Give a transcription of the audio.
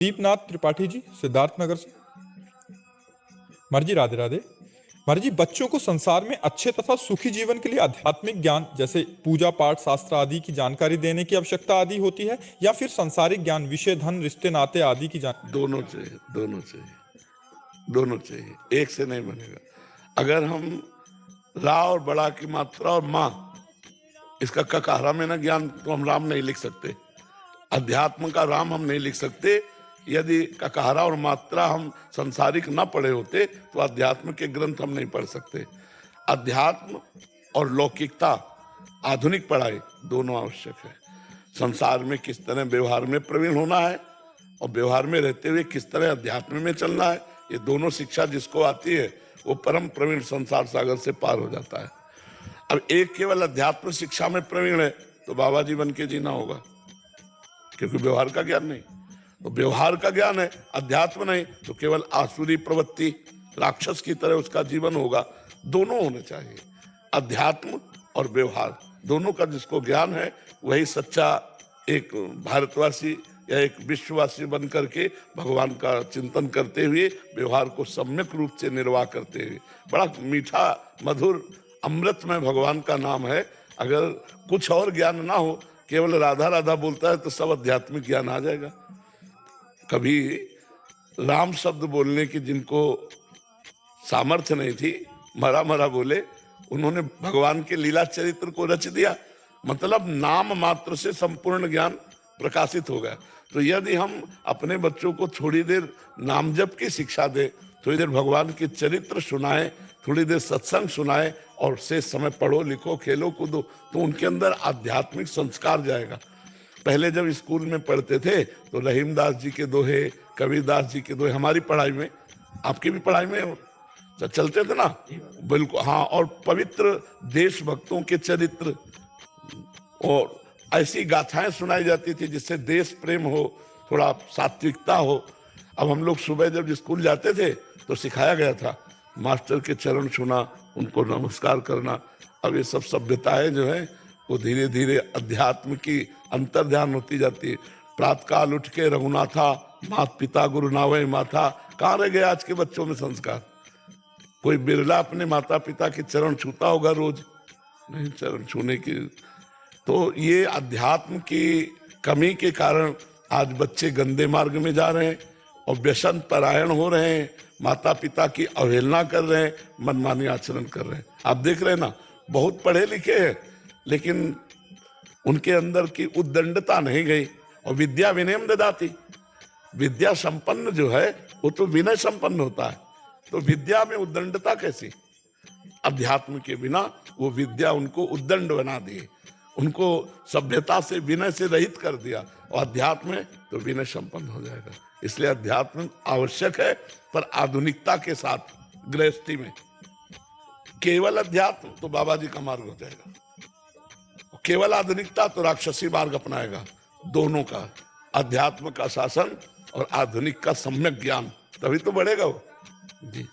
दीपनाथ त्रिपाठी जी, सिद्धार्थ नगर से। मर्जी, राधे राधे। मर्जी, बच्चों को संसार में अच्छे तथा सुखी जीवन के लिए आध्यात्मिक ज्ञान जैसे पूजा पाठ शास्त्र आदि की जानकारी देने की आवश्यकता आदि होती है, या फिर सांसारिक ज्ञान विषय धन रिश्ते नाते आदि की जान? दोनों चाहिए, दोनों चाहिए, दोनों चाहिए, एक से नहीं बनेगा। अगर हम रा और बड़ा की मात्रा और माँ, इसका ककारा में ना ज्ञान, तो हम राम नहीं लिख सकते। अध्यात्म का राम हम नहीं लिख सकते। यदि ककारा और मात्रा हम संसारिक ना पढ़े होते तो अध्यात्म के ग्रंथ हम नहीं पढ़ सकते। अध्यात्म और लौकिकता, आधुनिक पढ़ाई दोनों आवश्यक है। संसार में किस तरह व्यवहार में प्रवीण होना है और व्यवहार में रहते हुए किस तरह अध्यात्म में चलना है, ये दोनों शिक्षा जिसको आती है वो परम प्रवीण संसार सागर से पार हो जाता है। अब एक केवल अध्यात्म शिक्षा में प्रवीण है तो बाबा जी बन के जीना होगा, क्योंकि व्यवहार का ज्ञान नहीं। तो व्यवहार का ज्ञान है, अध्यात्म नहीं, तो केवल आसुरी प्रवृत्ति, राक्षस की तरह उसका जीवन होगा। दोनों होने चाहिए, अध्यात्म और व्यवहार दोनों का जिसको ज्ञान है वही सच्चा एक भारतवासी या एक विश्ववासी बन करके भगवान का चिंतन करते हुए व्यवहार को सम्यक रूप से निर्वाह करते हुए, बड़ा मीठा मधुर अमृत में भगवान का नाम है। अगर कुछ और ज्ञान ना हो, केवल राधा राधा बोलता है तो सब आध्यात्मिक ज्ञान आ जाएगा। कभी राम शब्द बोलने की जिनको सामर्थ्य नहीं थी, मरा मरा बोले, उन्होंने भगवान के लीला चरित्र को रच दिया। मतलब नाम मात्र से संपूर्ण ज्ञान प्रकाशित हो गया। तो यदि हम अपने बच्चों को थोड़ी देर नाम जप की शिक्षा दें, थोड़ी देर भगवान के चरित्र सुनाएं, थोड़ी देर सत्संग सुनाएं और शेष समय पढ़ो लिखो खेलो कूदो, तो उनके अंदर आध्यात्मिक संस्कार जाएगा। पहले जब स्कूल में पढ़ते थे तो रहीमदास जी के दोहे, कबीरदास जी के दोहे हमारी पढ़ाई में, आपकी भी पढ़ाई में चलते थे ना, बिल्कुल हाँ। और पवित्र देशभक्तों के चरित्र और ऐसी गाथाएं सुनाई जाती थी जिससे देश प्रेम हो, थोड़ा सात्विकता हो। अब हम लोग सुबह जब स्कूल जाते थे तो सिखाया गया था मास्टर के चरण छूना, उनको नमस्कार करना। अब ये सब सभ्यताएं जो है वो धीरे धीरे अध्यात्म की अंतर्ध्यान होती जाती है। प्रातःकाल उठ के रघुनाथा, माता पिता गुरु नावे माथा, कहाँ रह गए आज के बच्चों में संस्कार? कोई बिरला अपने माता पिता के चरण छूता होगा रोज? नहीं, चरण छूने की। तो ये अध्यात्म की कमी के कारण आज बच्चे गंदे मार्ग में जा रहे हैं और व्यसन परायण हो रहे हैं, माता पिता की अवहेलना कर रहे हैं, मनमानी आचरण कर रहे हैं। आप देख रहे हैं ना, बहुत पढ़े लिखे हैं लेकिन उनके अंदर की उद्दंडता नहीं गई। और विद्या विनयम ददाति, विद्या संपन्न जो है वो तो विनय संपन्न होता है, तो विद्या में उद्दंडता कैसी? अध्यात्म के बिना वो विद्या उनको उद्दंड बना दी, उनको सभ्यता से विनय से रहित कर दिया। और अध्यात्म में तो विनय संपन्न हो जाएगा। इसलिए अध्यात्म आवश्यक है, पर आधुनिकता के साथ गृहस्थी में। केवल अध्यात्म तो बाबा जी का मार्ग हो जाएगा, केवल आधुनिकता तो राक्षसी मार्ग अपनाएगा। दोनों का, अध्यात्म का शासन और आधुनिक का सम्यक ज्ञान, तभी तो बढ़ेगा वो। जी।